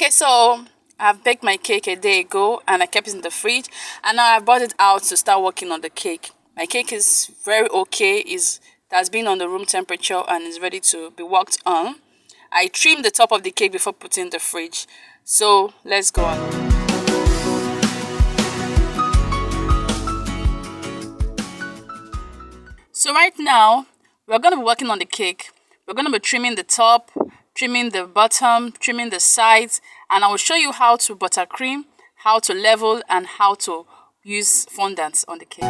Okay, so I've baked my cake a day ago and I kept it in the fridge, and now I brought it out to start working on the cake. My cake is very okay, it has been on the room temperature and is ready to be worked on. I trimmed the top of the cake before putting in the fridge. So let's go on. So right now, we're going to be working on the cake. We're going to be trimming the top, trimming the bottom, trimming the sides, and I will show you how to buttercream, how to level, and how to use fondant on the cake.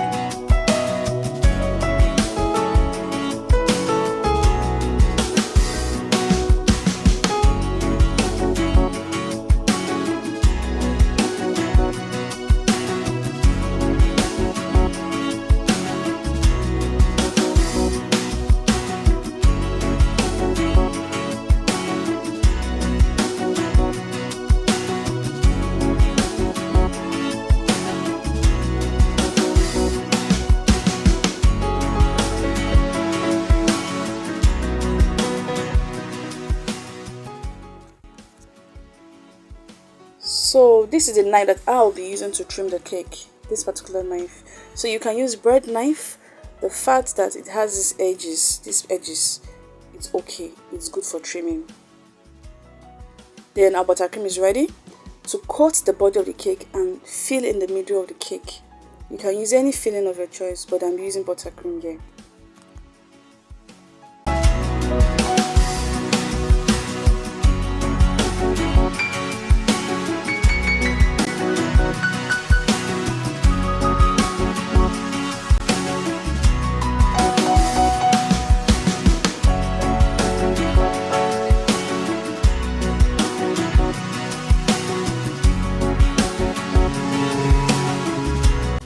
So this is the knife that I'll be using to trim the cake, this particular knife. So you can use bread knife. The fact that it has these edges, it's okay, it's good for trimming. Then our buttercream is ready to coat the body of the cake and fill in the middle of the cake. You can use any filling of your choice, but I'm using buttercream here.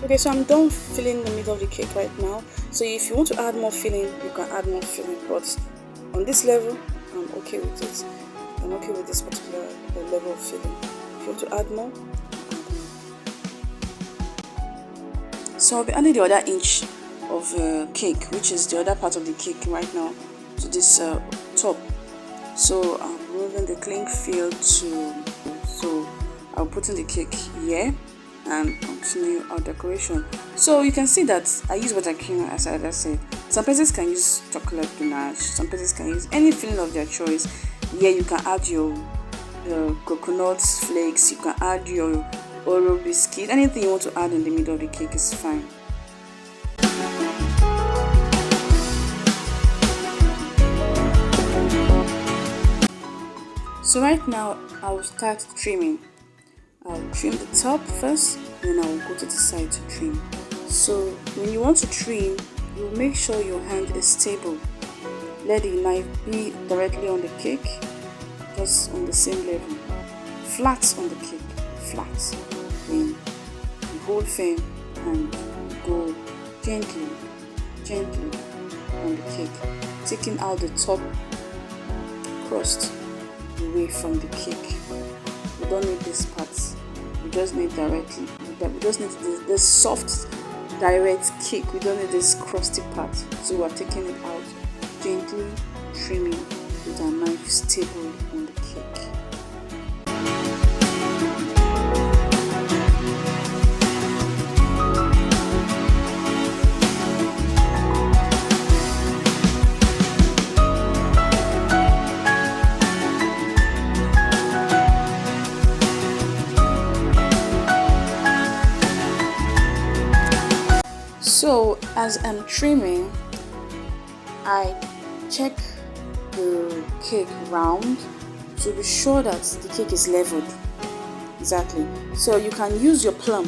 Okay, so I'm done filling the middle of the cake right now. So if you want to add more filling, you can add more filling. But on this level, I'm okay with it. I'm okay with this particular level of filling. If you want to add more, so I'll be adding the other inch of cake, which is the other part of the cake right now, to this top. So I'm removing the cling film so I'll put in the cake here and continue our decoration. So you can see that I use buttercream, as I said. Some places can use chocolate ganache, some places can use any filling of their choice. Here you can add your coconut flakes, you can add your Oreo biscuit, anything you want to add in the middle of the cake is fine. So right now I will start trimming. I'll trim the top first, then I will go to the side to trim. So when you want to trim, you make sure your hand is stable. Let the knife be directly on the cake, just on the same level. Flat on the cake, flat. Then you hold firm and go gently on the cake, taking out the top crust away from the cake. We don't need this part. We just need we just need this soft direct cake. We don't need this crusty part. So we're taking it out, gently trimming with our knife stable on the cake. So as I'm trimming, I check the cake round to be sure that the cake is leveled. Exactly. So you can use your plum.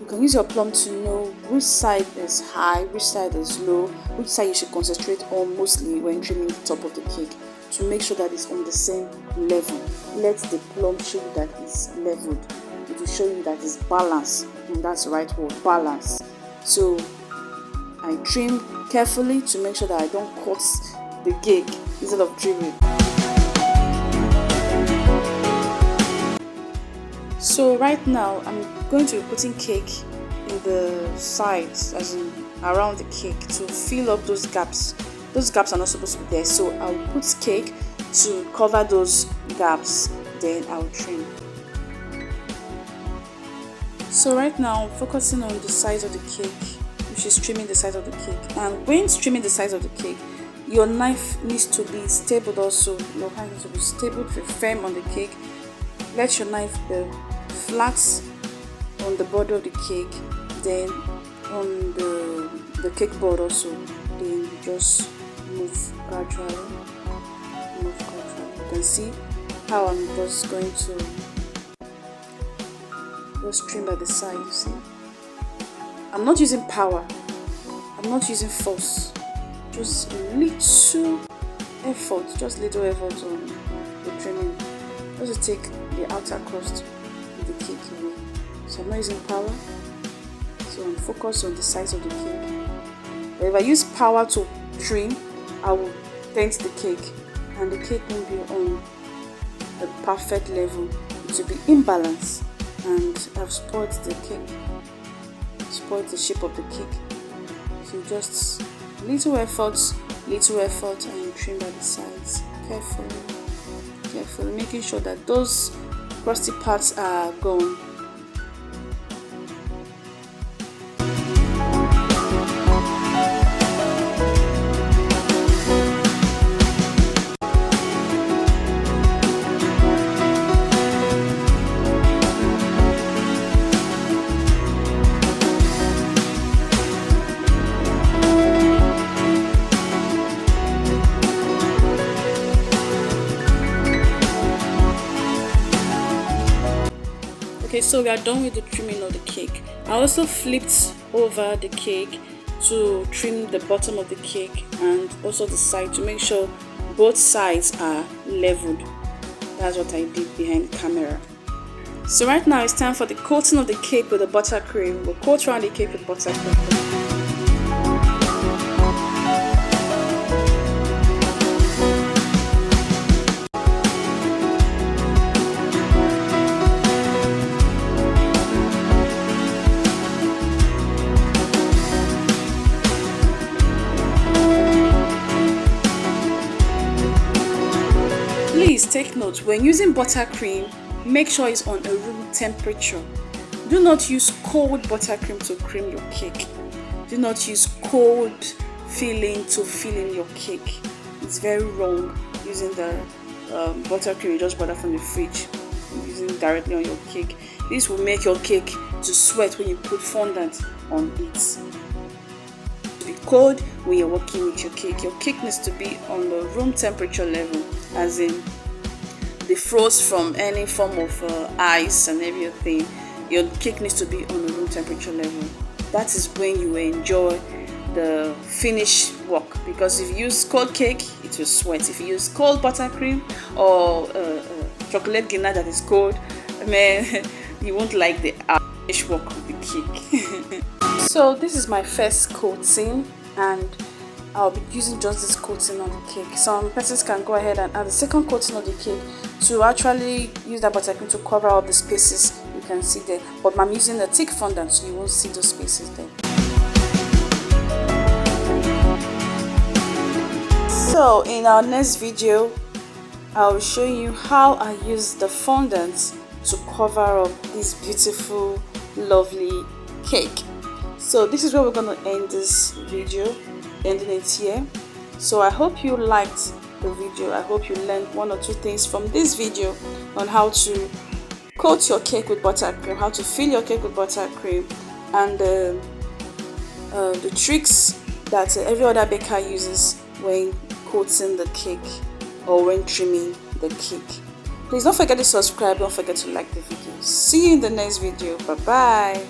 You can use your plum to know which side is high, which side is low, which side you should concentrate on mostly when trimming the top of the cake, to make sure that it's on the same level. Let the plum show you that it's leveled. It will show you that it's balanced. And that's the right word, balance. So I trim carefully to make sure that I don't cut the cake instead of trimming. So right now I'm going to be putting cake in the sides, as in around the cake, to fill up those gaps. Those gaps are not supposed to be there, so I'll put cake to cover those gaps. then I'll trim. So right now I'm focusing on the size of the cake, which is trimming the size of the cake. And when trimming the size of the cake, your knife needs to be stable also. Your hand needs to be stable, to be firm on the cake. Let your knife be flat on the border of the cake, then on the cake board also. Then you just move gradually. You can see how I'm just going to just trim by the side. You see, I'm not using power, I'm not using force, just little effort, on the trimming, just to take the outer crust of the cake away. So I'm not using power, so I'm focused on the size of the cake. But if I use power to trim, I will dent the cake, and the cake won't be on a perfect level. It will be imbalanced, and I've spoiled the cake, spoiled the shape of the cake. So just little effort, and you trim by the sides carefully, making sure that those crusty parts are gone. Okay, so we are done with the trimming of the cake. I also flipped over the cake to trim the bottom of the cake and also the side to make sure both sides are leveled. That's what I did behind the camera. So right now it's time for the coating of the cake with the buttercream. We'll coat around the cake with buttercream. Please take note, when using buttercream, make sure it's on a room temperature. Do not use cold buttercream to cream your cake. Do not use cold filling to fill in your cake. It's very wrong using the buttercream you just bought from the fridge, using it directly on your cake. This will make your cake to sweat when you put fondant on it. To be cold when you're working with your cake. Your cake needs to be on the room temperature level, as in the frost from any form of ice and everything. Your cake needs to be on the room temperature level. That is when you enjoy the finished work, because if you use cold cake, it will sweat. If you use cold buttercream or chocolate ganache that is cold, you won't like the finished work of the cake. So this is my first coating, and I'll be using just this coating on the cake. Some persons can go ahead and add the second coating of the cake to actually use that buttercream to cover all the spaces you can see there. But I'm using a thick fondant, so you won't see those spaces there. So in our next video, I'll show you how I use the fondant to cover up this beautiful, lovely cake. So this is where we're going to end this video, ending it here. So I hope you liked the video. I hope you learned one or two things from this video on how to coat your cake with buttercream, how to fill your cake with buttercream, and the tricks that every other baker uses when coating the cake or when trimming the cake. Please don't forget to subscribe, don't forget to like the video. See you in the next video. Bye bye.